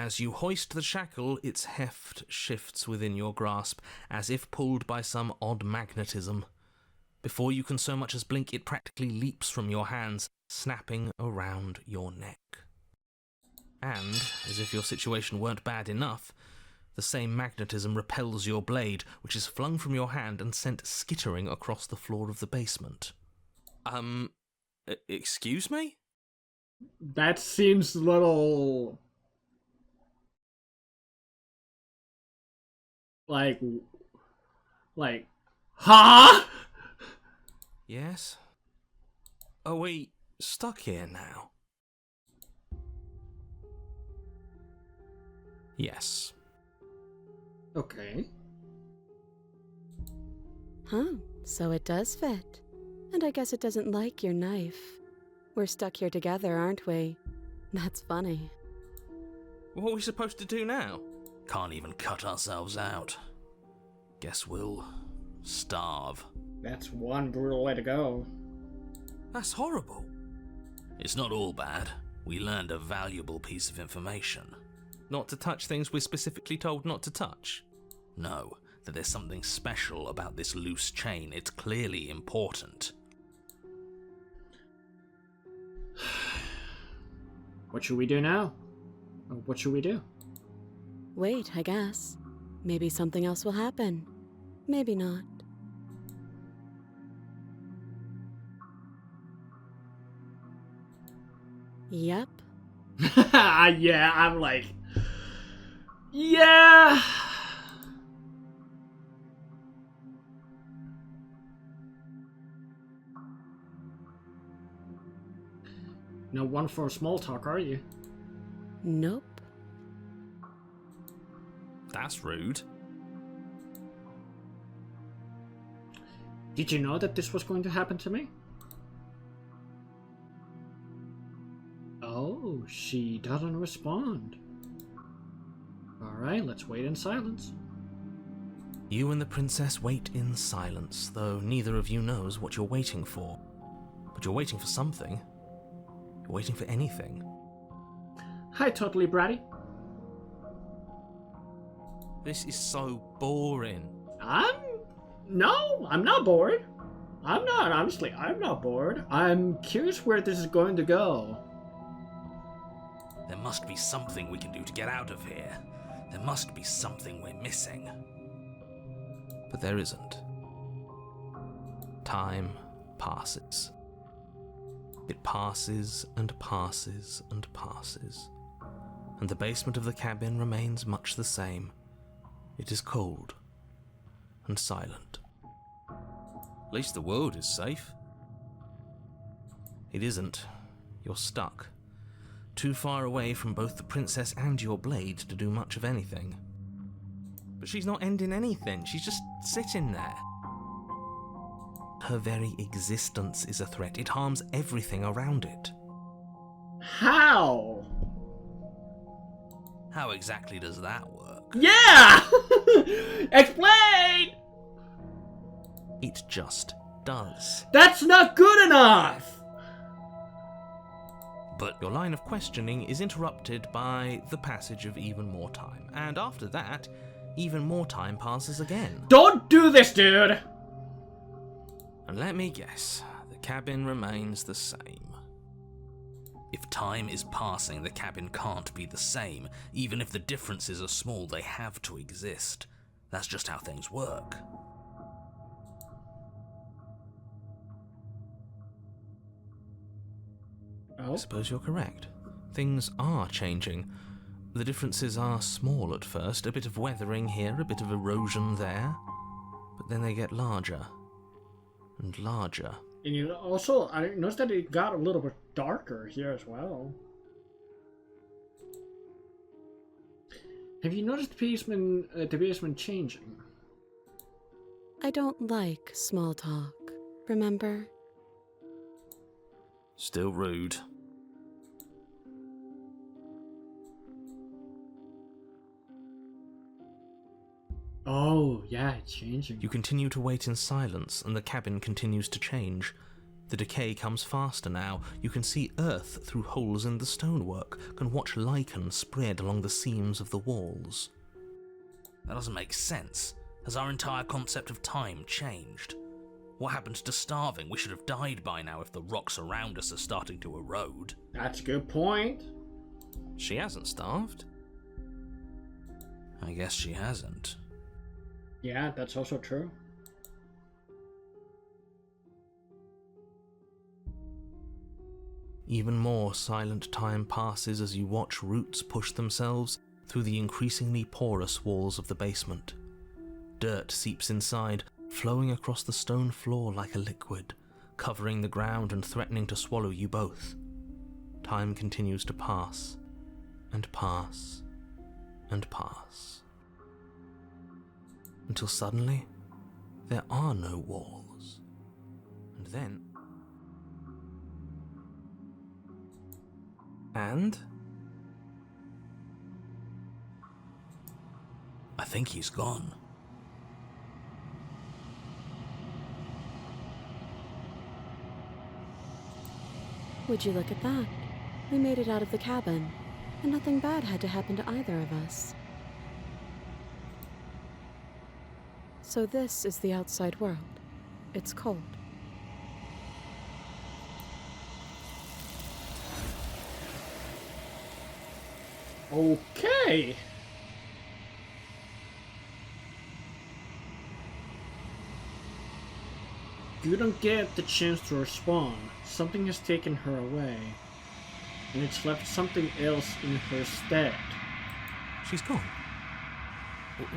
As you hoist the shackle, its heft shifts within your grasp, as if pulled by some odd magnetism. Before you can so much as blink, it practically leaps from your hands, snapping around your neck. And, as if your situation weren't bad enough, the same magnetism repels your blade, which is flung from your hand and sent skittering across the floor of the basement. Excuse me? That seems a little... Like, huh? Yes? Are we stuck here now? Yes. Okay. Huh, so it does fit. And I guess it doesn't like your knife. We're stuck here together, aren't we? That's funny. What are we supposed to do now? Can't even cut ourselves out. Guess we'll starve. That's one brutal way to go. That's horrible. It's not all bad. We learned a valuable piece of information. Not to touch things we're specifically told not to touch? No, that there's something special about this loose chain. It's clearly important. What should we do now? What should we do? Wait, I guess. Maybe something else will happen. Maybe not. Yep. Yeah, I'm like... Yeah! No one for small talk, are you? Nope. That's rude. Did you know that this was going to happen to me? Oh, she doesn't respond. Alright, let's wait in silence. You and the princess wait in silence, though neither of you knows what you're waiting for. But you're waiting for something. You're waiting for anything. Hi, Totally Bratty. This is so boring. No, I'm not bored. I'm not, honestly, I'm not bored. I'm curious where this is going to go. There must be something we can do to get out of here. There must be something we're missing. But there isn't. Time passes. It passes and passes and passes. And the basement of the cabin remains much the same. It is cold and silent. At least the world is safe. It isn't. You're stuck. Too far away from both the princess and your blade to do much of anything. But she's not ending anything. She's just sitting there. Her very existence is a threat. It harms everything around it. How? How exactly does that work? Yeah! Explain! It just does. That's not good enough! But your line of questioning is interrupted by the passage of even more time. And after that, even more time passes again. Don't do this, dude! And let me guess, the cabin remains the same. If time is passing, the cabin can't be the same. Even if the differences are small, they have to exist. That's just how things work. Oh? I suppose you're correct. Things are changing. The differences are small at first, a bit of weathering here, a bit of erosion there. But then they get larger and larger. And you also, I noticed that it got a little bit darker here as well. Have you noticed the basement changing? I don't like small talk, remember? Still rude. Oh, yeah, it's changing. You continue to wait in silence, and the cabin continues to change. The decay comes faster now. You can see earth through holes in the stonework, can watch lichen spread along the seams of the walls. That doesn't make sense. Has our entire concept of time changed? What happened to starving? We should have died by now if the rocks around us are starting to erode. That's a good point. She hasn't starved. I guess she hasn't. Yeah, that's also true. Even more silent time passes as you watch roots push themselves through the increasingly porous walls of the basement. Dirt seeps inside, flowing across the stone floor like a liquid, covering the ground and threatening to swallow you both. Time continues to pass, and pass, and pass. Until suddenly, there are no walls. And then... I think he's gone. Would you look at that? We made it out of the cabin, and nothing bad had to happen to either of us. So this is the outside world. It's cold. Okay. You don't get the chance to respond. Something has taken her away, and it's left something else in her stead. She's gone.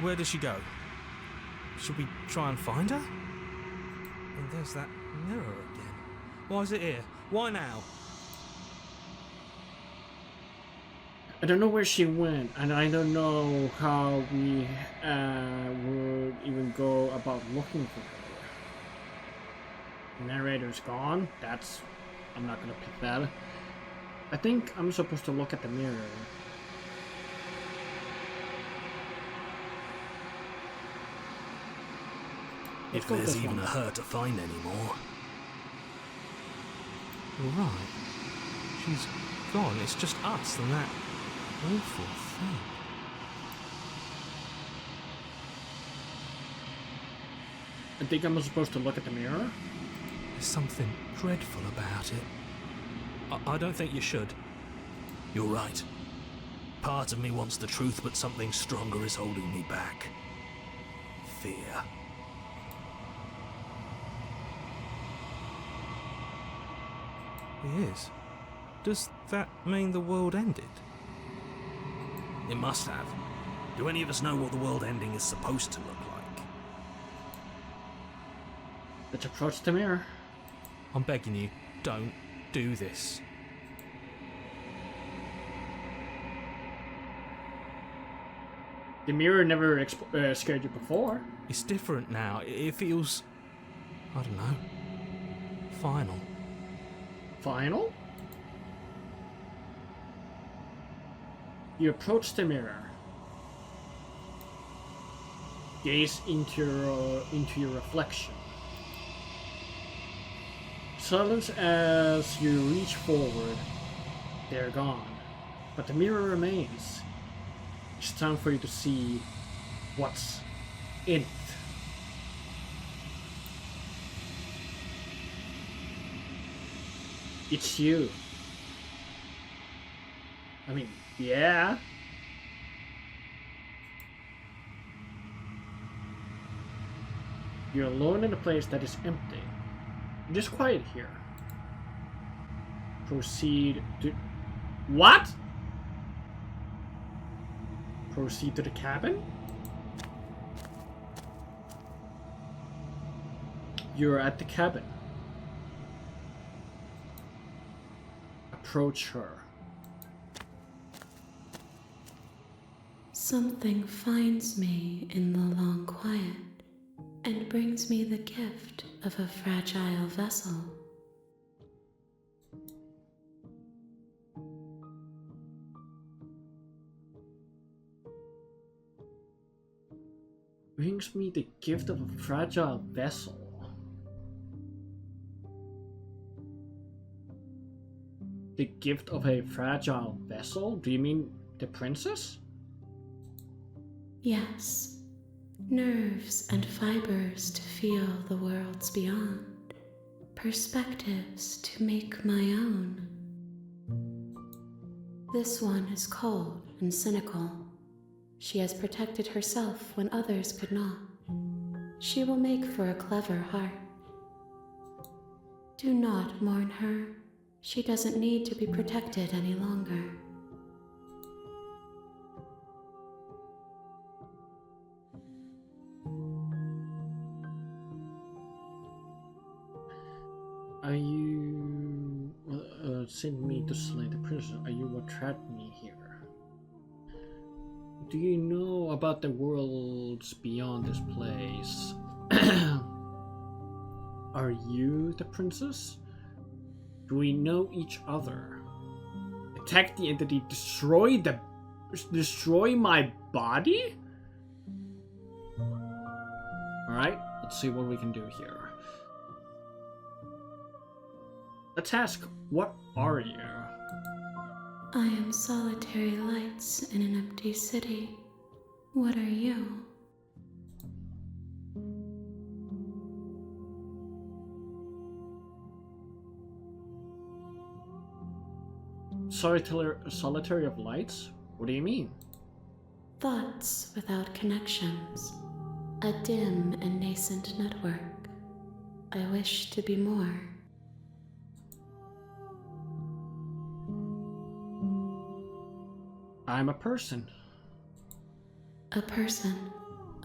Where did she go? Should we try and find her? And there's that mirror again. Why is it here? Why now? I don't know where she went, and I don't know how we would even go about looking for her. The narrator's gone. I'm not gonna pick that. I think I'm supposed to look at the mirror. If there's even a her to find anymore. Right. She's gone. It's just us and that awful thing. I think I'm supposed to look at the mirror. There's something dreadful about it. I don't think you should. You're right. Part of me wants the truth, but something stronger is holding me back. Fear. He is. Does that mean the world ended? It must have. Do any of us know what the world ending is supposed to look like? Let's approach the mirror. I'm begging you, don't do this. The mirror never scared you before. It's different now. It feels... I don't know. Final. Final? You approach the mirror. Gaze into your reflection. Silence as you reach forward. They're gone. But the mirror remains. It's time for you to see what's in it. It's you. I mean, yeah. You're alone in a place that is empty. It is quiet here. Proceed to... What? Proceed to the cabin? You're at the cabin. Approach her. Something finds me in the long quiet and brings me the gift of a fragile vessel. Brings me the gift of a fragile vessel. The gift of a fragile vessel? Do you mean the princess? Yes, nerves and fibers to feel the worlds beyond, perspectives to make my own. This one is cold and cynical. She has protected herself when others could not. She will make for a clever heart. Do not mourn her. She doesn't need to be protected any longer. Are you... sent me to slay the princess. Are you what trapped me here? Do you know about the worlds beyond this place? Are you the princess? Do we know each other? Attack the entity, destroy my body? Alright, let's see what we can do here. Let's ask, what are you? I am solitary lights in an empty city. What are you? Solitary of lights? What do you mean? Thoughts without connections. A dim and nascent network. I wish to be more. I'm a person. A person.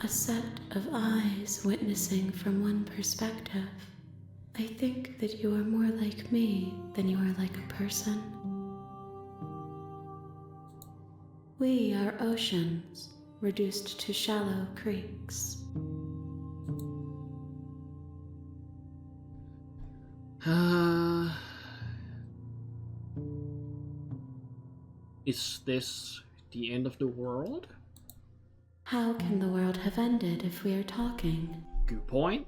A set of eyes witnessing from one perspective. I think that you are more like me than you are like a person. We are oceans, reduced to shallow creeks. Is this the end of the world? How can the world have ended if we are talking? Good point.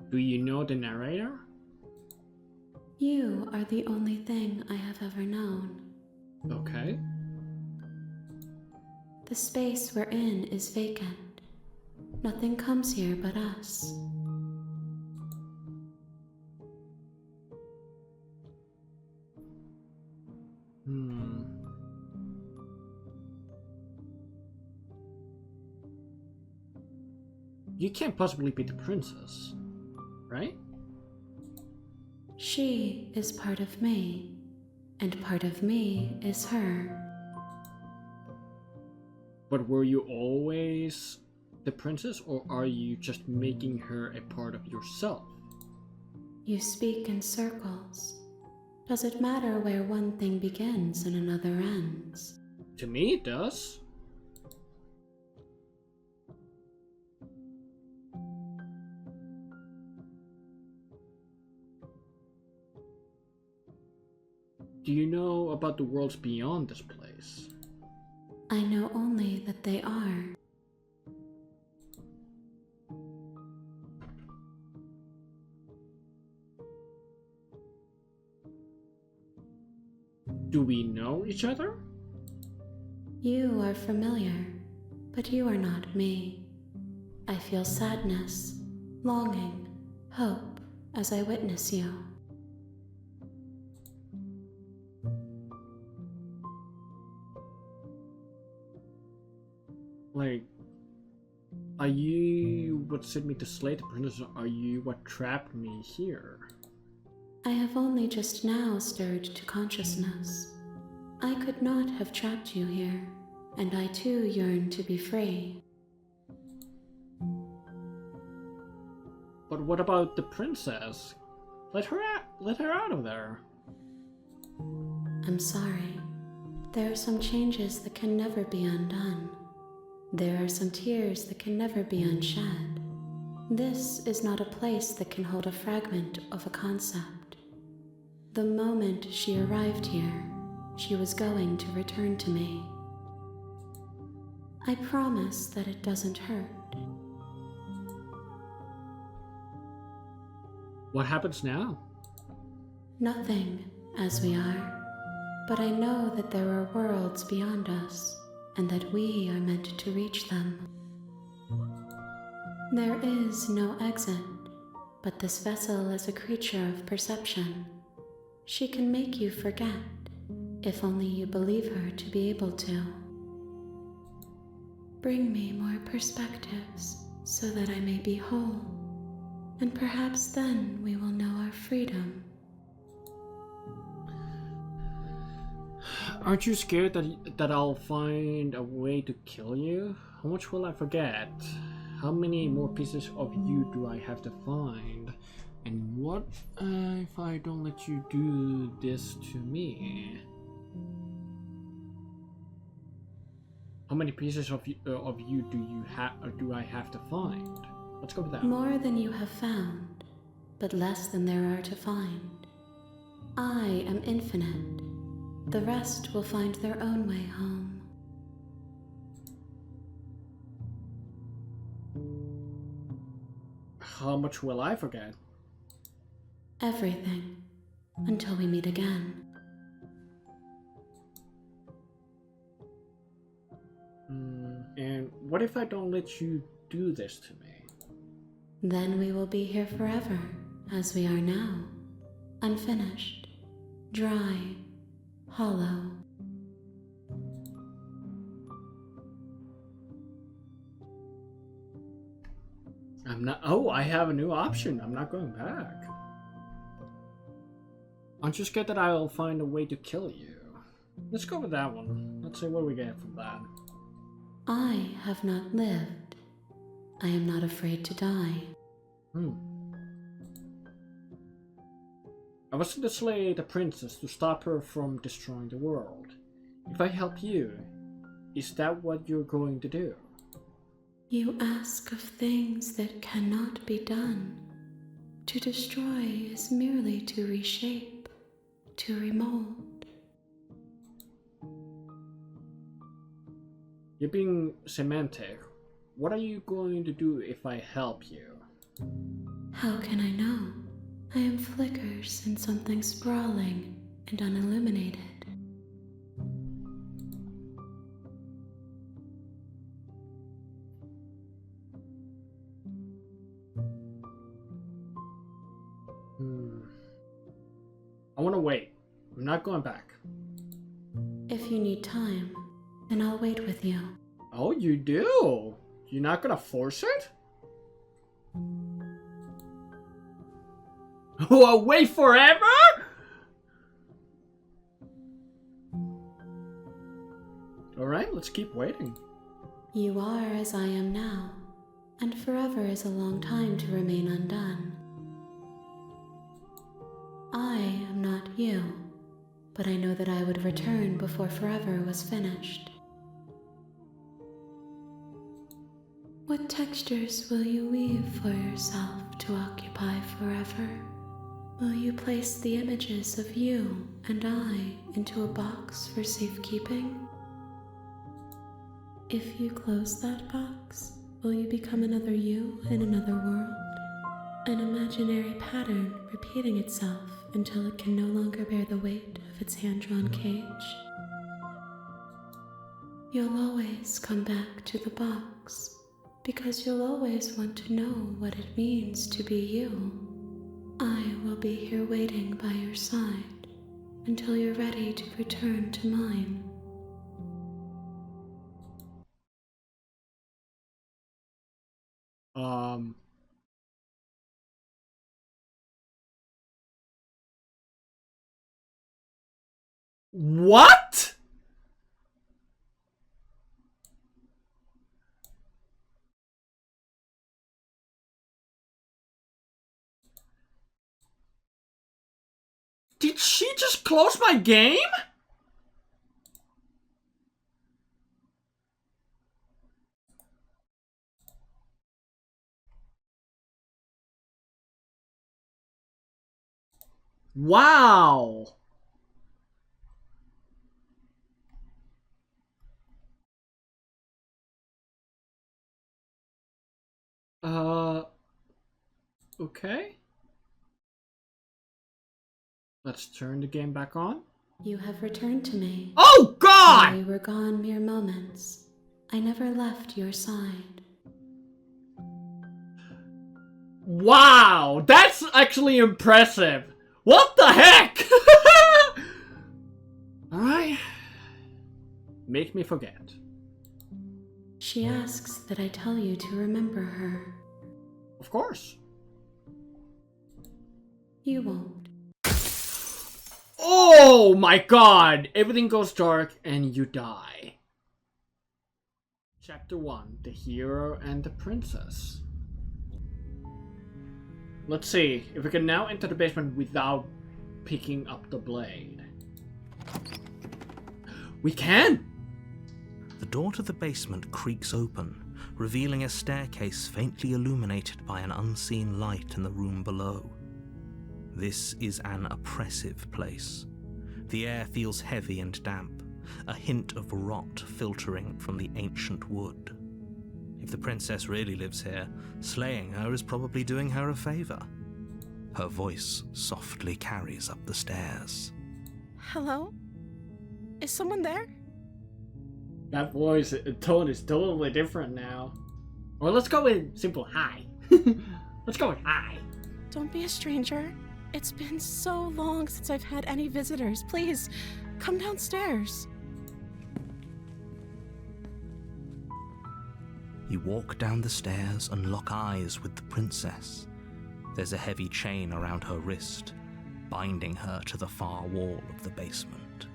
Do you know the narrator? You are the only thing I have ever known. Okay. The space we're in is vacant. Nothing comes here but us. You can't possibly be the princess, right? She is part of me, and part of me is her. But were you always the princess, or are you just making her a part of yourself? You speak in circles. Does it matter where one thing begins and another ends? To me, it does. Do you know about the worlds beyond this place? I know only that they are. Do we know each other? You are familiar, but you are not me. I feel sadness, longing, hope as I witness you. Like, are you what sent me to slay the princess, or are you what trapped me here? I have only just now stirred to consciousness. I could not have trapped you here, and I too yearn to be free. But what about the princess? Let her out of there. I'm sorry. There are some changes that can never be undone. There are some tears that can never be unshed. This is not a place that can hold a fragment of a concept. The moment she arrived here, she was going to return to me. I promise that it doesn't hurt. What happens now? Nothing, as we are. But I know that there are worlds beyond us, and that we are meant to reach them. There is no exit, but this vessel is a creature of perception. She can make you forget, if only you believe her to be able to. Bring me more perspectives, so that I may be whole, and perhaps then we will know our freedom. Aren't you scared that I'll find a way to kill you? How much will I forget? How many more pieces of you do I have to find? And what if I don't let you do this to me? How many pieces of you do I have to find? Let's go with that. More than you have found, but less than there are to find. I am infinite. The rest will find their own way home. How much will I forget? Everything, until we meet again. And what if I don't let you do this to me? Then we will be here forever, as we are now. Unfinished, dry, hollow. Oh, I have a new option. I'm not going back. Aren't you scared that I'll find a way to kill you? Let's go with that one. Let's see what we get from that. I have not lived. I am not afraid to die. I was to slay the princess to stop her from destroying the world. If I help you, is that what you're going to do? You ask of things that cannot be done. To destroy is merely to reshape, to remold. You're being semantic. What are you going to do if I help you? How can I know? I am flickers in something sprawling and unilluminated. I want to wait. I'm not going back. If you need time, then I'll wait with you. Oh, you do? You're not gonna force it? Oh, I'll wait forever? Alright, let's keep waiting. You are as I am now, and forever is a long time to remain undone. I am not you, but I know that I would return before forever was finished. What textures will you weave for yourself to occupy forever? Will you place the images of you and I into a box for safekeeping? If you close that box, will you become another you in another world? An imaginary pattern repeating itself until it can no longer bear the weight of its hand-drawn cage? You'll always come back to the box, because you'll always want to know what it means to be you. I will be here waiting by your side until you're ready to return to mine. What? Did she just close my game? Wow. Okay. Let's turn the game back on. You have returned to me. Oh While God! we were gone mere moments, I never left your side. Wow, that's actually impressive. What the heck? Alright. Make me forget. She asks that I tell you to remember her. Of course. You won't. Oh my God! Everything goes dark and you die. Chapter 1. The Hero and the Princess. Let's see if we can now enter the basement without picking up the blade. We can! The door to the basement creaks open, revealing a staircase faintly illuminated by an unseen light in the room below. This is an oppressive place. The air feels heavy and damp, a hint of rot filtering from the ancient wood. If the princess really lives here, slaying her is probably doing her a favor. Her voice softly carries up the stairs. Hello? Is someone there? That voice tone is totally different now. Or let's go with simple hi. Let's go with hi. Don't be a stranger. It's been so long since I've had any visitors. Please, come downstairs. You walk down the stairs and lock eyes with the princess. There's a heavy chain around her wrist, binding her to the far wall of the basement.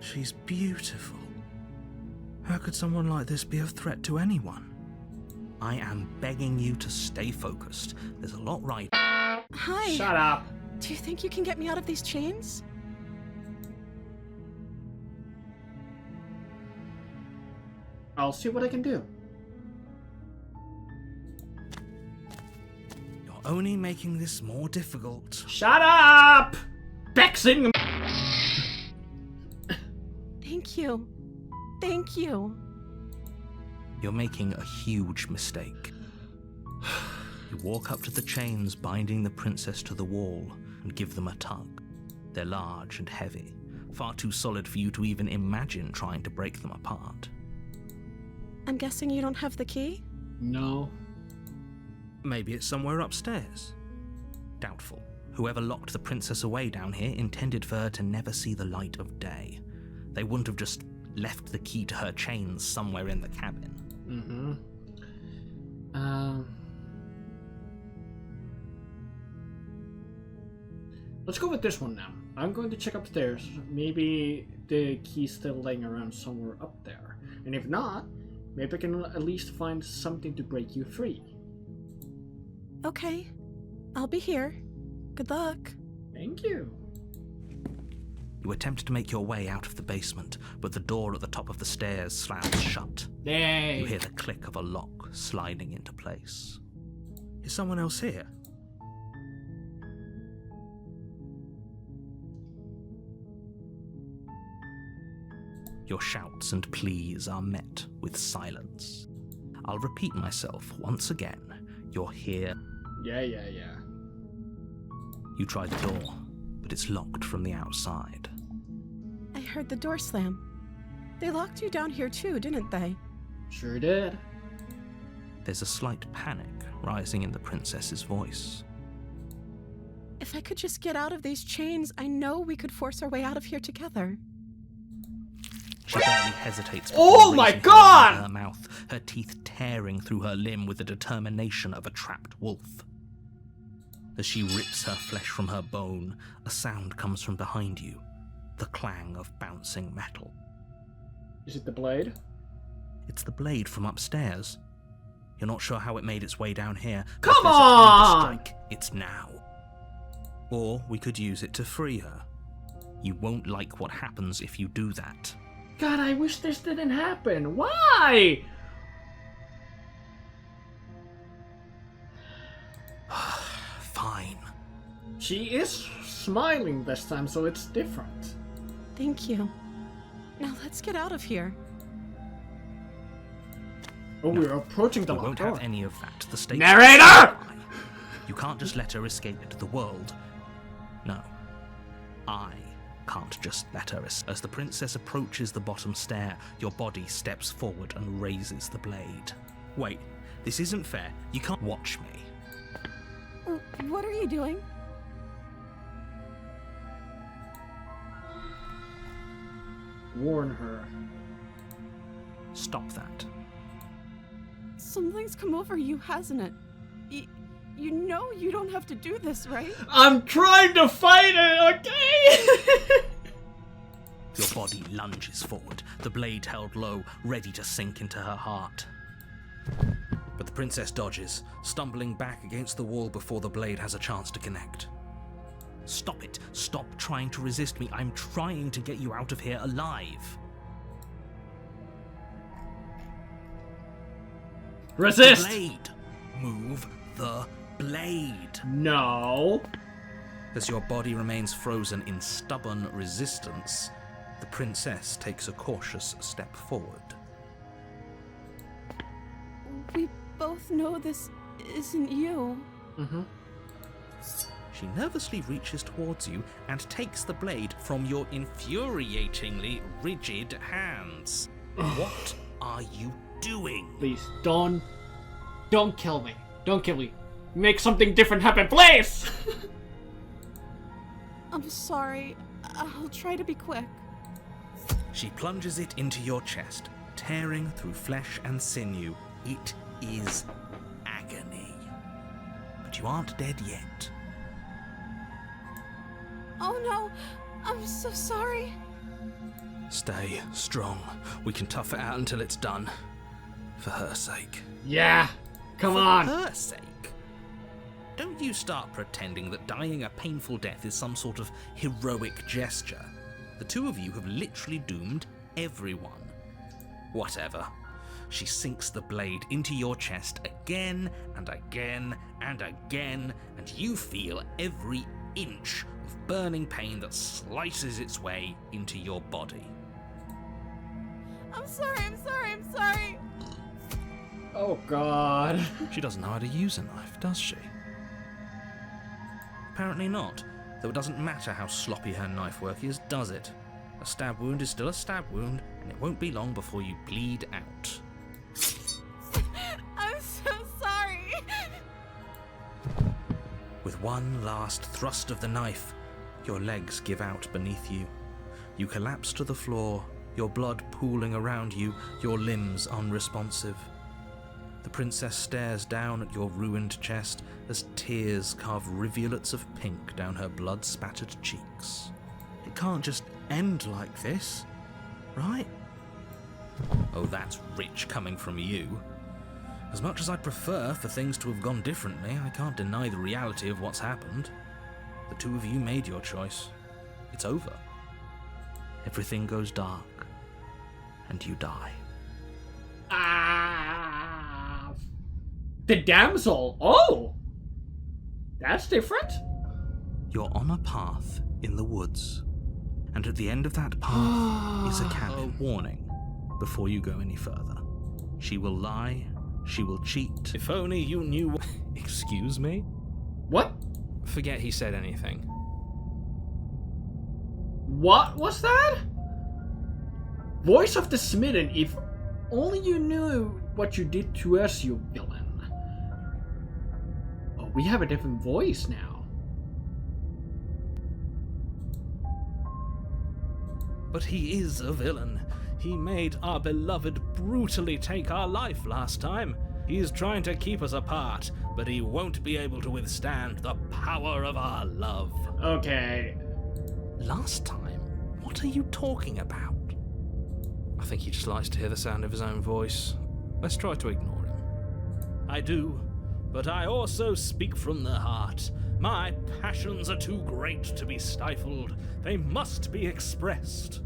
She's beautiful. How could someone like this be a threat to anyone? I am begging you to stay focused. There's a lot right. Hi. Shut up. Do you think you can get me out of these chains? I'll see what I can do. You're only making this more difficult. Shut up! Vexing. Thank you. Thank you. You're making a huge mistake. You walk up to the chains binding the princess to the wall and give them a tug. They're large and heavy, far too solid for you to even imagine trying to break them apart. I'm guessing you don't have the key? No. Maybe it's somewhere upstairs. Doubtful. Whoever locked the princess away down here intended for her to never see the light of day. They wouldn't have just left the key to her chains somewhere in the cabin. Let's go with this one now. I'm going to check upstairs. Maybe the key's still laying around somewhere up there. And if not, maybe I can at least find something to break you free. Okay. I'll be here. Good luck. Thank you. You attempt to make your way out of the basement, but the door at the top of the stairs slams shut. Yay! You hear the click of a lock sliding into place. Is someone else here? Your shouts and pleas are met with silence. I'll repeat myself once again. You're here. Yeah. You try the door, but it's locked from the outside. I heard the door slam. They locked you down here too, didn't they? Sure did. There's a slight panic rising in the princess's voice. If I could just get out of these chains, I know we could force our way out of here together. She barely hesitates. Oh my God! Her mouth, her teeth tearing through her limb with the determination of a trapped wolf. As she rips her flesh from her bone, a sound comes from behind you, the clang of bouncing metal. Is it the blade? It's the blade from upstairs. You're not sure how it made its way down here. Come but if there's a time to on! strike, it's now. Or we could use it to free her. You won't like what happens if you do that. God, I wish this didn't happen. Why? Fine. She is smiling this time, so it's different. Thank you. Now let's get out of here. Oh, we're approaching the You won't locked door. have any of that. The stakes Narrator! are high. You can't just let her escape into the world. No. I can't just let her. As the princess approaches the bottom stair, your body steps forward and raises the blade. Wait, this isn't fair. You can't watch me. What are you doing? Warn her. Stop that. Something's come over you, hasn't it? You know you don't have to do this, right? I'm trying to fight it, okay? Your body lunges forward, the blade held low, ready to sink into her heart. But the princess dodges, stumbling back against the wall before the blade has a chance to connect. Stop it. Stop trying to resist me. I'm trying to get you out of here alive. Resist! The blade. Move the blade. No. As your body remains frozen in stubborn resistance, the princess takes a cautious step forward. We both know this isn't you. Mm-hmm. She nervously reaches towards you and takes the blade from your infuriatingly rigid hands. What are you doing? Please, don't kill me. Don't kill me. Make something different happen, please! I'm sorry. I'll try to be quick. She plunges it into your chest, tearing through flesh and sinew. It is agony. But you aren't dead yet. Oh no, I'm so sorry. Stay strong. We can tough it out until it's done. For her sake. Yeah, come on. For her sake. Don't you start pretending that dying a painful death is some sort of heroic gesture. The two of you have literally doomed everyone. Whatever. She sinks the blade into your chest again and again and again, and you feel every inch of burning pain that slices its way into your body. I'm sorry. Oh god. She doesn't know how to use a knife, does she? Apparently not, though it doesn't matter how sloppy her knife work is, does it? A stab wound is still a stab wound, and it won't be long before you bleed out. I'm so sorry. With one last thrust of the knife, your legs give out beneath you. You collapse to the floor, your blood pooling around you, your limbs unresponsive. The princess stares down at your ruined chest as tears carve rivulets of pink down her blood-spattered cheeks. It can't just end like this, right? Oh, that's rich coming from you. As much as I'd prefer for things to have gone differently, I can't deny the reality of what's happened. The two of you made your choice. It's over. Everything goes dark, and you die. The damsel. Oh! That's different. You're on a path in the woods, and at the end of that path is a cabin. Warning, before you go any further. She will lie, she will cheat. If only you knew. Excuse me? What? Forget he said anything. What was that? Voice of the Smitten, if only you knew what you did to us, you villain. Oh, we have a different voice now. But he is a villain. He made our beloved brutally take our life last time. He's trying to keep us apart, but he won't be able to withstand the power of our love. Okay. Last time? What are you talking about? I think he just likes to hear the sound of his own voice. Let's try to ignore him. I do, but I also speak from the heart. My passions are too great to be stifled. They must be expressed.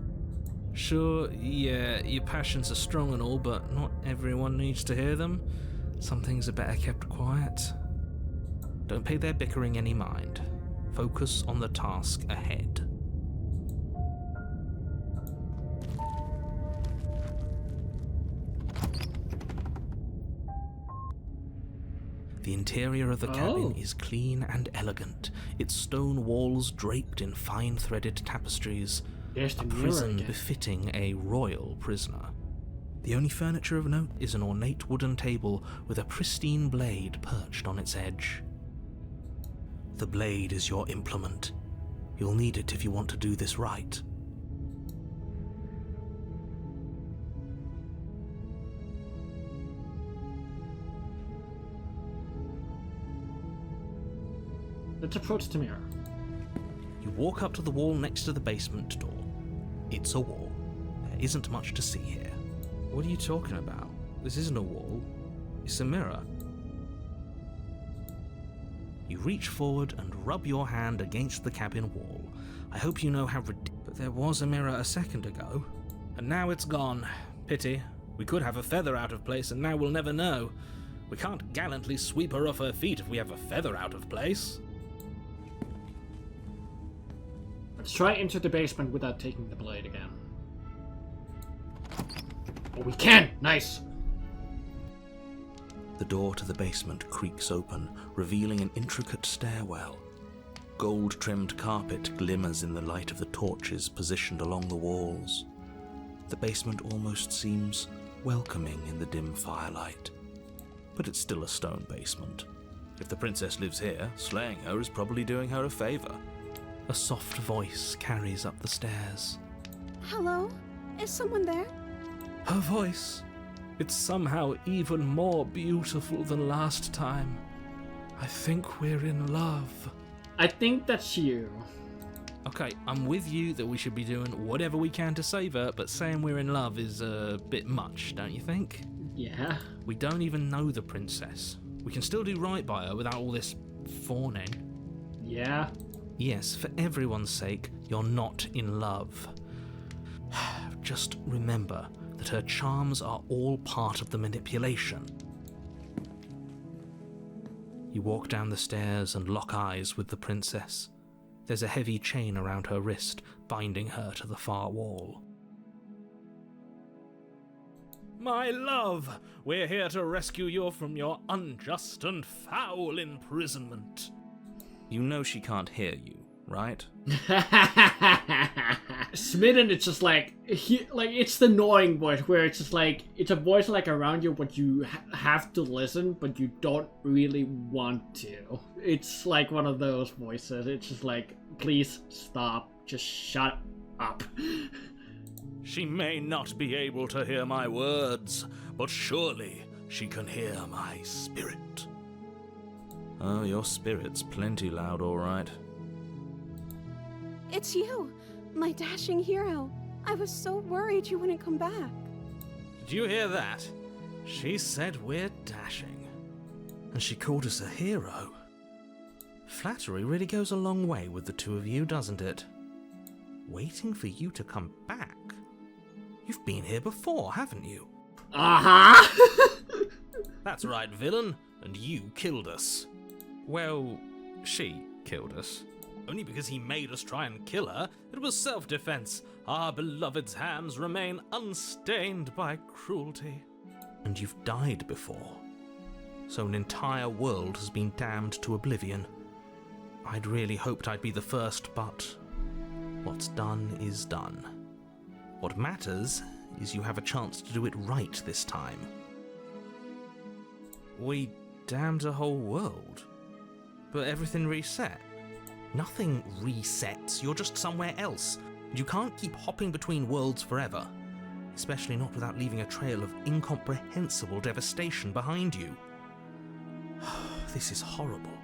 Sure, yeah, your passions are strong and all, but not everyone needs to hear them. Some things are better kept quiet. Don't pay their bickering any mind. Focus on the task ahead. The interior of the cabin is clean and elegant. its stone walls draped in fine-threaded tapestries, There's a the mirror prison again. befitting a royal prisoner. The only furniture of note is an ornate wooden table with a pristine blade perched on its edge. The blade is your implement. You'll need it if you want to do this right. Let's approach the mirror. You walk up to the wall next to the basement door. It's a wall. There isn't much to see here. What are you talking about? This isn't a wall. It's a mirror. You reach forward and rub your hand against the cabin wall. I hope you know how But there was a mirror a second ago. And now it's gone. Pity. We could have a feather out of place and now we'll never know. We can't gallantly sweep her off her feet if we have a feather out of place. Let's try enter the basement without taking the blade again. Oh, we can! Nice! The door to the basement creaks open, revealing an intricate stairwell. Gold-trimmed carpet glimmers in the light of the torches positioned along the walls. The basement almost seems welcoming in the dim firelight. But it's still a stone basement. If the princess lives here, slaying her is probably doing her a favor. A soft voice carries up the stairs. Hello? Is someone there? Her voice. It's somehow even more beautiful than last time. I think we're in love. I think that's you. Okay, I'm with you that we should be doing whatever we can to save her, but saying we're in love is a bit much, don't you think? Yeah. We don't even know the princess. We can still do right by her without all this fawning. Yeah. Yes, for everyone's sake, you're not in love. Just remember that her charms are all part of the manipulation. You walk down the stairs and lock eyes with the princess. There's a heavy chain around her wrist, binding her to the far wall. My love, we're here to rescue you from your unjust and foul imprisonment. You know she can't hear you, right? Smitten, it's just like it's the annoying voice where it's just like it's a voice like around you, but you have to listen, but you don't really want to. It's like one of those voices. It's just like, please stop, just shut up. She may not be able to hear my words, but surely she can hear my spirit. Oh, your spirit's plenty loud, all right. It's you, my dashing hero. I was so worried you wouldn't come back. Did you hear that? She said we're dashing. And she called us a hero. Flattery really goes a long way with the two of you, doesn't it? Waiting for you to come back. You've been here before, haven't you? Uh-huh. That's right, villain. And you killed us. Well, she killed us. Only because he made us try and kill her. It was self-defense. Our beloved's hands remain unstained by cruelty. And you've died before. So an entire world has been damned to oblivion. I'd really hoped I'd be the first, but what's done is done. What matters is you have a chance to do it right this time. We damned a whole world. But everything reset. Nothing resets, you're just somewhere else. You can't keep hopping between worlds forever. Especially not without leaving a trail of incomprehensible devastation behind you. This is horrible.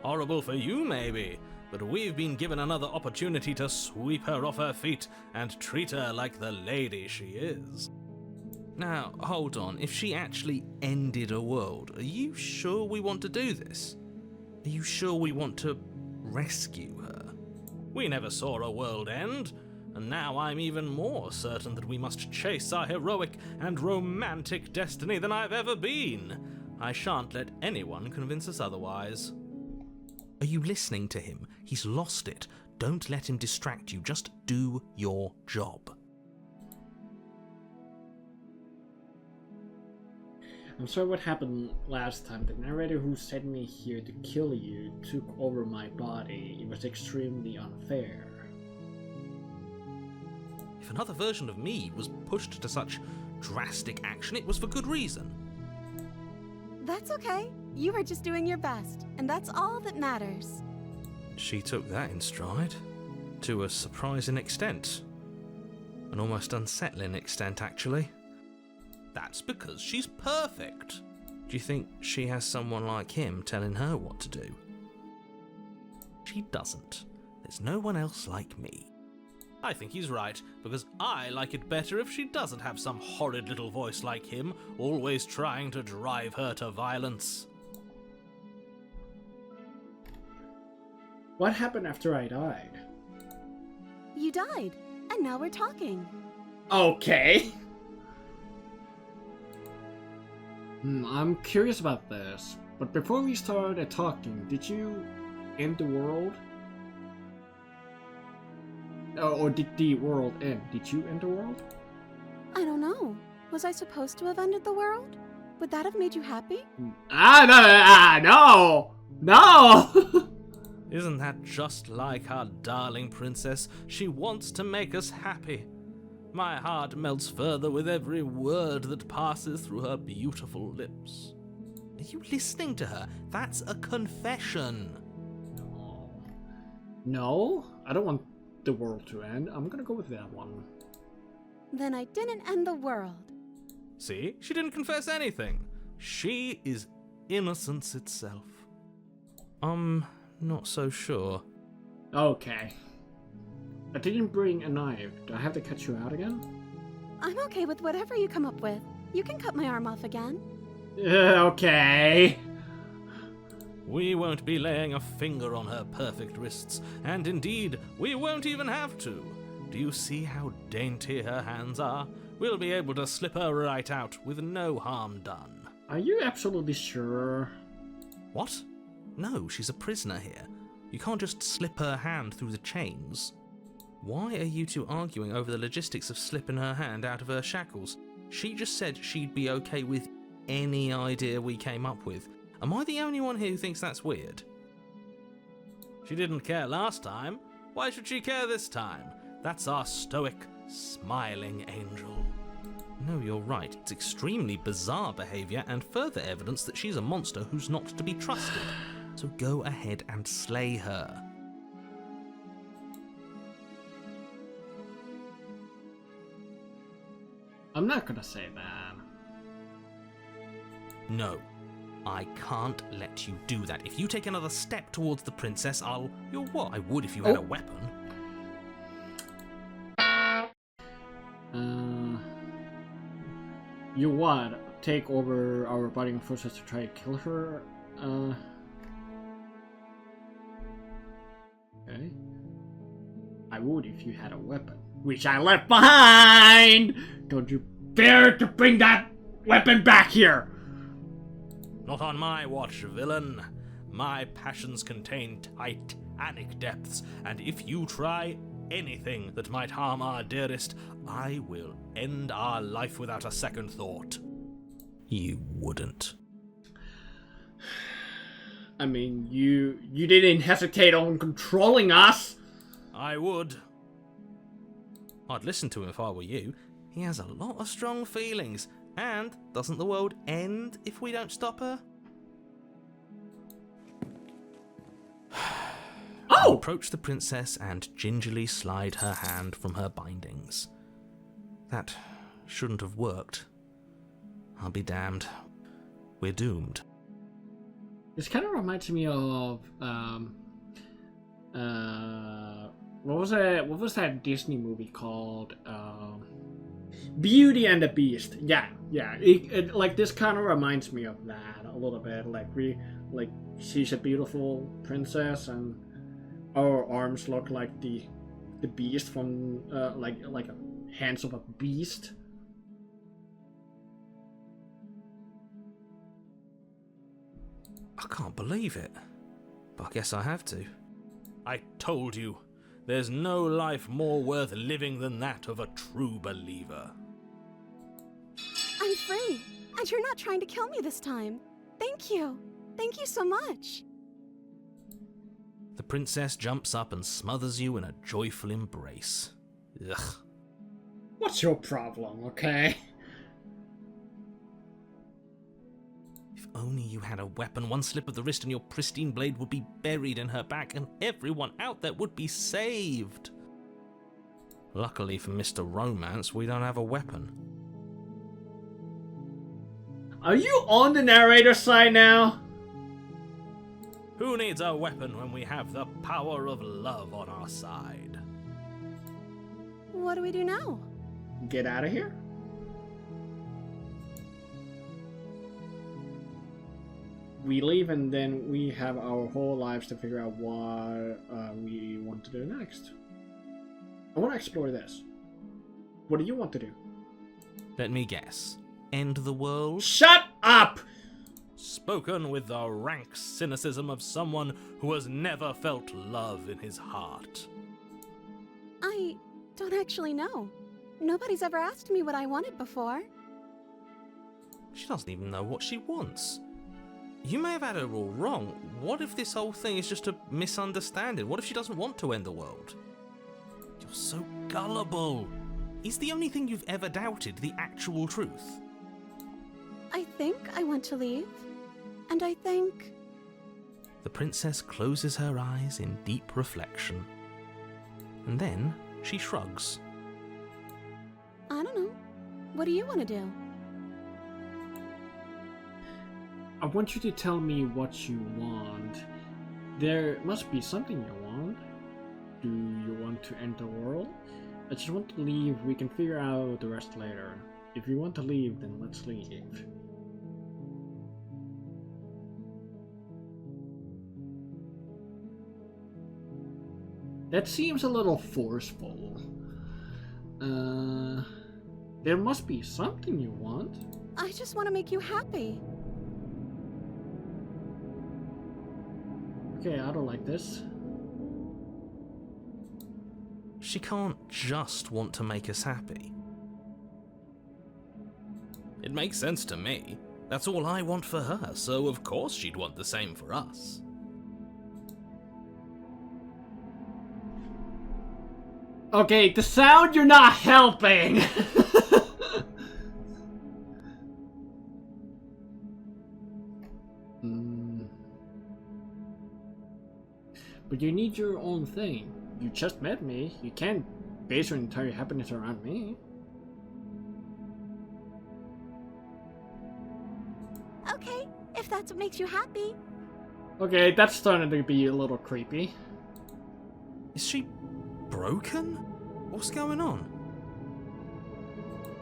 Horrible for you, maybe, but we've been given another opportunity to sweep her off her feet and treat her like the lady she is. Now, hold on, if she actually ended a world, are you sure we want to do this? Are you sure we want to rescue her? We never saw a world end, and now I'm even more certain that we must chase our heroic and romantic destiny than I've ever been. I shan't let anyone convince us otherwise. Are you listening to him? He's lost it. Don't let him distract you. Just do your job. I'm sorry what happened last time. The narrator who sent me here to kill you took over my body. It was extremely unfair. If another version of me was pushed to such drastic action, it was for good reason. That's okay. You were just doing your best, and that's all that matters. She took that in stride. To a surprising extent. An almost unsettling extent, actually. That's because she's perfect. Do you think she has someone like him telling her what to do? She doesn't. There's no one else like me. I think he's right, because I like it better if she doesn't have some horrid little voice like him, always trying to drive her to violence. What happened after I died? You died, and now we're talking. Okay. I'm curious about this, but before we started talking, did you end the world? Or did the world end? Did you end the world? I don't know. Was I supposed to have ended the world? Would that have made you happy? No! No! Isn't that just like our darling princess? She wants to make us happy. My heart melts further with every word that passes through her beautiful lips. Are you listening to her? That's a confession. No, I don't want the world to end. I'm gonna go with that one. Then I didn't end the world. See? She didn't confess anything. She is innocence itself. I'm not so sure. Okay. I didn't bring a knife. Do I have to cut you out again? I'm okay with whatever you come up with. You can cut my arm off again. Okay. We won't be laying a finger on her perfect wrists, and indeed, we won't even have to. Do you see how dainty her hands are? We'll be able to slip her right out with no harm done. Are you absolutely sure? What? No, she's a prisoner here. You can't just slip her hand through the chains. Why are you two arguing over the logistics of slipping her hand out of her shackles? She just said she'd be okay with any idea we came up with. Am I the only one here who thinks that's weird? She didn't care last time. Why should she care this time? That's our stoic, smiling angel. No, you're right. It's extremely bizarre behaviour and further evidence that she's a monster who's not to be trusted. So go ahead and slay her. I'm not gonna say that. No. I can't let you do that. If you take another step towards the princess, You're what? I would if you had a weapon. You what? Take over our budding forces to try to kill her? Okay. I would if you had a weapon. Which I left behind! Don't you dare to bring that weapon back here! Not on my watch, villain. My passions contain titanic depths, and if you try anything that might harm our dearest, I will end our life without a second thought. You wouldn't. I mean, you didn't hesitate on controlling us! I would. I'd listen to him if I were you. He has a lot of strong feelings. And doesn't the world end if we don't stop her? Oh! Approach the princess and gingerly slide her hand from her bindings. That shouldn't have worked. I'll be damned. We're doomed. This kind of reminds me of what was that Disney movie called? Beauty and the Beast. Yeah. It like this kind of reminds me of that a little bit. Like she's a beautiful princess, and our arms look like the beast from like hands of a beast. I can't believe it. But I guess I have to. I told you. There's no life more worth living than that of a true believer. I'm free. And you're not trying to kill me this time. Thank you. Thank you so much. The princess jumps up and smothers you in a joyful embrace. Ugh. What's your problem, okay? If only you had a weapon, one slip of the wrist and your pristine blade would be buried in her back and everyone out there would be saved. Luckily for Mr. Romance, we don't have a weapon. Are you on the narrator's side now? Who needs a weapon when we have the power of love on our side? What do we do now? Get out of here? We leave and then we have our whole lives to figure out what we want to do next. I want to explore this. What do you want to do? Let me guess. End the world? Shut up! Spoken with the rank cynicism of someone who has never felt love in his heart. I don't actually know. Nobody's ever asked me what I wanted before. She doesn't even know what she wants. You may have had her all wrong. What if this whole thing is just a misunderstanding? What if she doesn't want to end the world? You're so gullible. Is the only thing you've ever doubted the actual truth? I think I want to leave. And I think... The princess closes her eyes in deep reflection. And then she shrugs. I don't know. What do you want to do? I want you to tell me what you want. There must be something you want. Do you want to end the world? I just want to leave. We can figure out the rest later. If you want to leave, then let's leave. That seems a little forceful. There must be something you want. I just want to make you happy. Okay, I don't like this. She can't just want to make us happy. It makes sense to me. That's all I want for her, so of course she'd want the same for us. Okay, the sound, you're not helping! But you need your own thing. You just met me. You can't base your entire happiness around me. Okay, if that's what makes you happy. Okay, that's starting to be a little creepy. Is she broken? What's going on?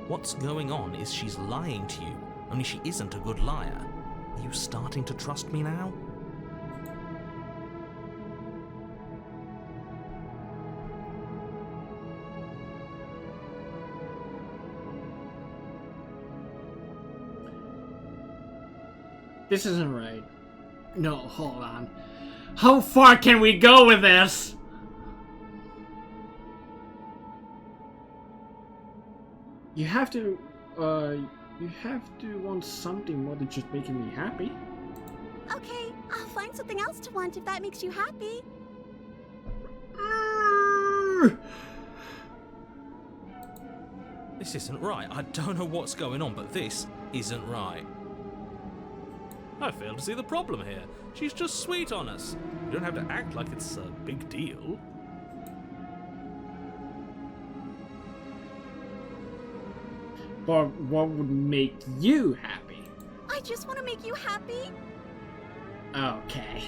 What's going on is she's lying to you, only she isn't a good liar. Are you starting to trust me now? This isn't right. No, hold on. How far can we go with this? You have to want something more than just making me happy. Okay, I'll find something else to want if that makes you happy. This isn't right. I don't know what's going on, but this isn't right. I fail to see the problem here. She's just sweet on us. You don't have to act like it's a big deal. But what would make you happy? I just want to make you happy. Okay.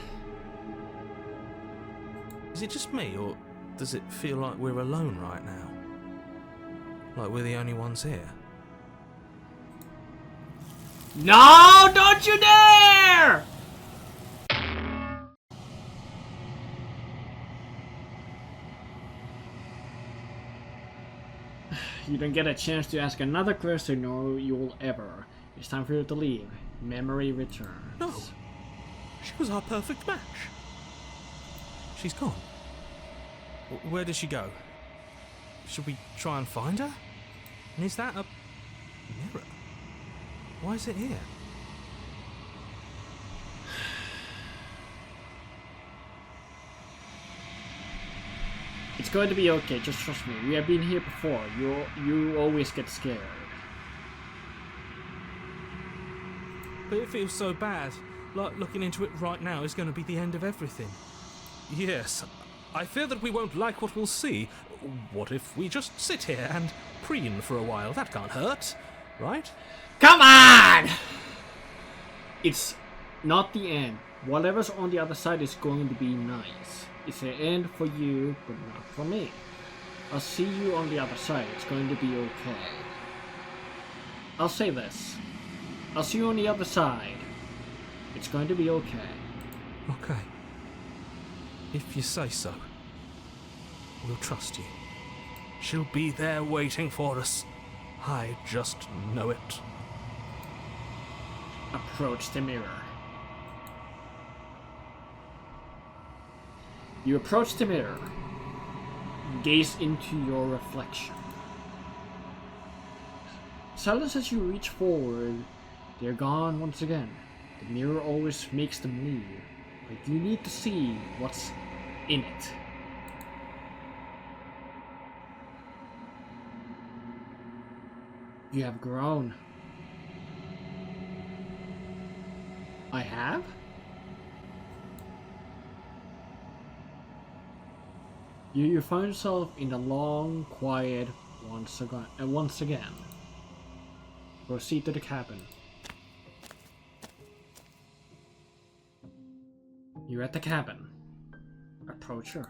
Is it just me, or does it feel like we're alone right now? Like we're the only ones here? No, don't you dare! You don't get a chance to ask another question or you'll ever. It's time for you to leave. Memory returns. No. She was our perfect match. She's gone. Where did she go? Should we try and find her? And is that a mirror? Why is it here? It's going to be okay, just trust me. We have been here before. You always get scared. But it feels so bad. Like looking into it right now is going to be the end of everything. Yes, I fear that we won't like what we'll see. What if we just sit here and preen for a while? That can't hurt, right? Come on! It's not the end. Whatever's on the other side is going to be nice. It's the end for you, but not for me. I'll see you on the other side. It's going to be okay. I'll say this. I'll see you on the other side. It's going to be okay. Okay. If you say so. We'll trust you. She'll be there waiting for us. I just know it. Approach the mirror. You approach the mirror. Gaze into your reflection. Silence as you reach forward. They're gone once again. The mirror always makes them leave, but you need to see what's in it. You have grown. I have? You find yourself in a long, quiet once again. Proceed to the cabin. You're at the cabin. Approach her.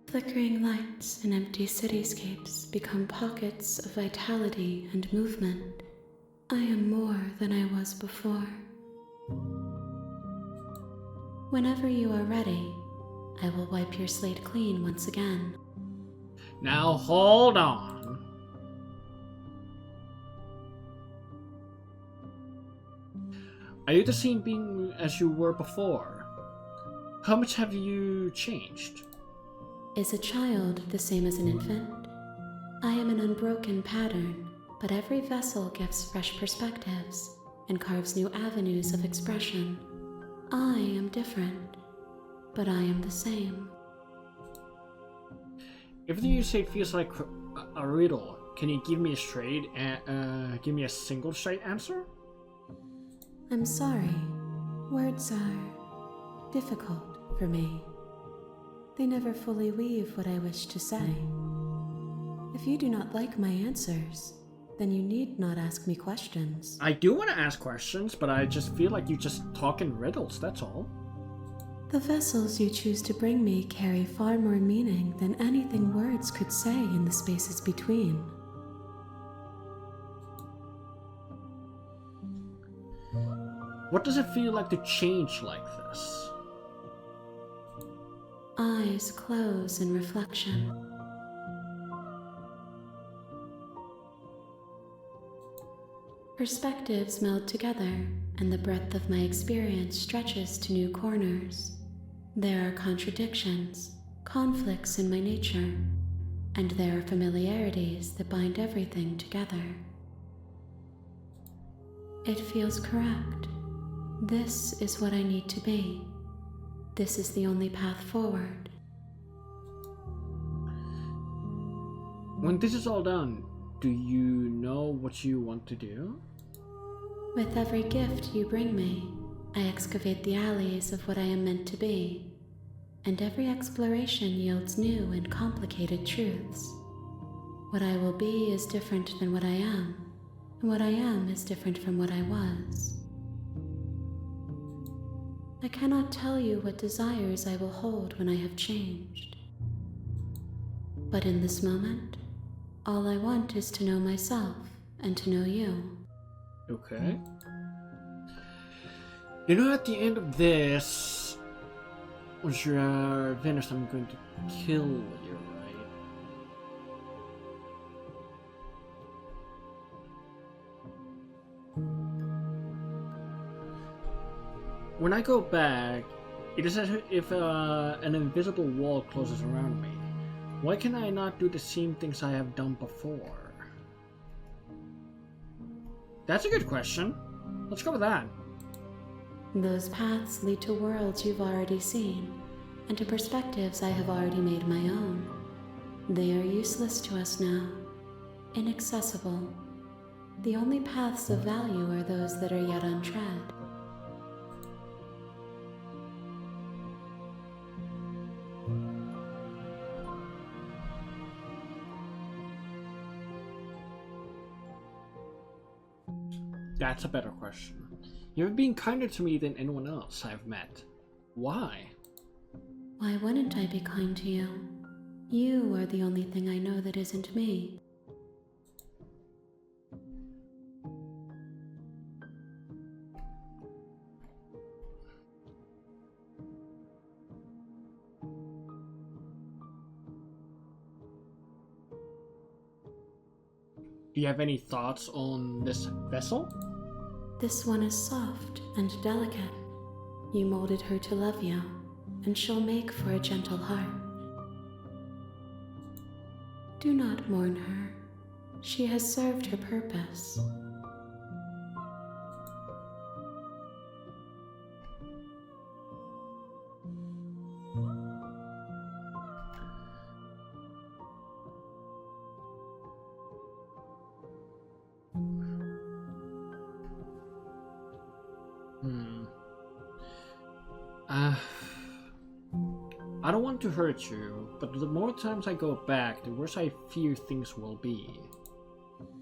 Flickering lights and empty cityscapes become pockets of vitality and movement. I am more than I was before. Whenever you are ready, I will wipe your slate clean once again. Now hold on. Are you the same being as you were before? How much have you changed? Is a child the same as an infant? I am an unbroken pattern, but every vessel gives fresh perspectives and carves new avenues of expression. I am different, but I am the same. Everything you say feels like a riddle. Can you give me give me a single straight answer? I'm sorry. Words are difficult for me. They never fully weave what I wish to say. If you do not like my answers, then you need not ask me questions. I do want to ask questions, but I just feel like you just talk in riddles, that's all. The vessels you choose to bring me carry far more meaning than anything words could say in the spaces between. What does it feel like to change like this? Eyes close in reflection. Perspectives meld together, and the breadth of my experience stretches to new corners. There are contradictions, conflicts in my nature, and there are familiarities that bind everything together. It feels correct. This is what I need to be. This is the only path forward. When this is all done, do you know what you want to do? With every gift you bring me, I excavate the alleys of what I am meant to be, and every exploration yields new and complicated truths. What I will be is different than what I am, and what I am is different from what I was. I cannot tell you what desires I will hold when I have changed. But in this moment, all I want is to know myself and to know you. Okay. You know, at the end of this, once you are finished, I'm going to kill you, right? When I go back, it is as if an invisible wall closes around me. Why can I not do the same things I have done before? That's a good question. Let's go with that. Those paths lead to worlds you've already seen, and to perspectives I have already made my own. They are useless to us now, inaccessible. The only paths of value are those that are yet untread. That's a better question. You've been kinder to me than anyone else I've met. Why? Why wouldn't I be kind to you? You are the only thing I know that isn't me. Do you have any thoughts on this vessel? This one is soft and delicate. You molded her to love you, and she'll make for a gentle heart. Do not mourn her. She has served her purpose. I don't want to hurt you, but the more times I go back, the worse I fear things will be.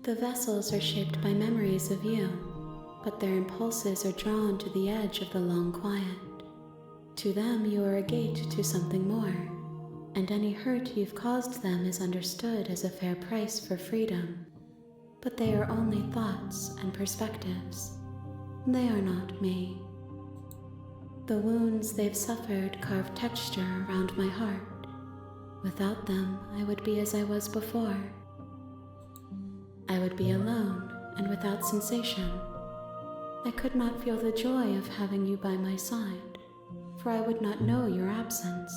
The vessels are shaped by memories of you, but their impulses are drawn to the edge of the long quiet. To them, you are a gate to something more, and any hurt you've caused them is understood as a fair price for freedom. But they are only thoughts and perspectives. They are not me. The wounds they've suffered carve texture around my heart. Without them, I would be as I was before. I would be alone and without sensation. I could not feel the joy of having you by my side, for I would not know your absence.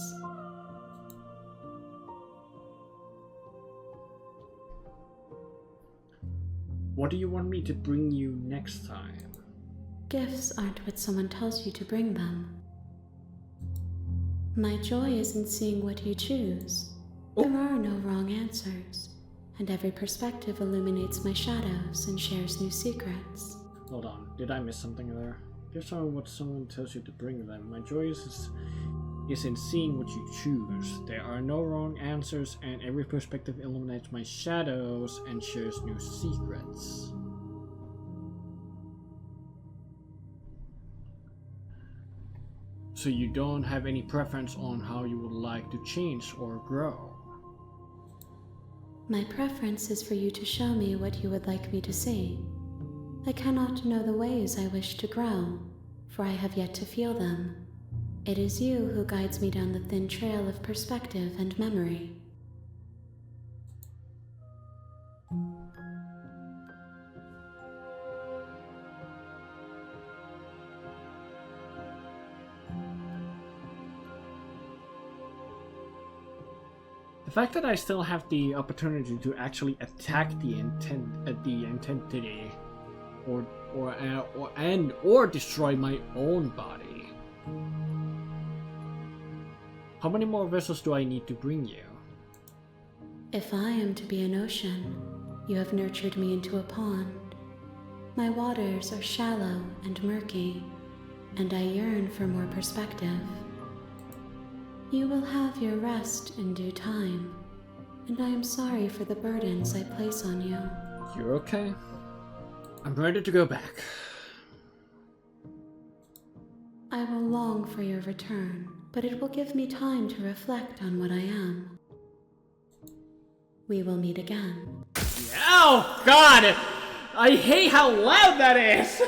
What do you want me to bring you next time? Gifts aren't what someone tells you to bring them. My joy is in seeing what you choose. There are no wrong answers, and every perspective illuminates my shadows and shares new secrets. Hold on, did I miss something there? Gifts are what someone tells you to bring them. My joy is in seeing what you choose. There are no wrong answers, and every perspective illuminates my shadows and shares new secrets. So you don't have any preference on how you would like to change or grow? My preference is for you to show me what you would like me to see. I cannot know the ways I wish to grow, for I have yet to feel them. It is you who guides me down the thin trail of perspective and memory. The fact that I still have the opportunity to actually attack the entity, or destroy my own body. How many more vessels do I need to bring you? If I am to be an ocean, you have nurtured me into a pond. My waters are shallow and murky, and I yearn for more perspective. You will have your rest in due time, and I am sorry for the burdens I place on you. You're okay. I'm ready to go back. I will long for your return, but it will give me time to reflect on what I am. We will meet again. Oh, God! I hate how loud that is!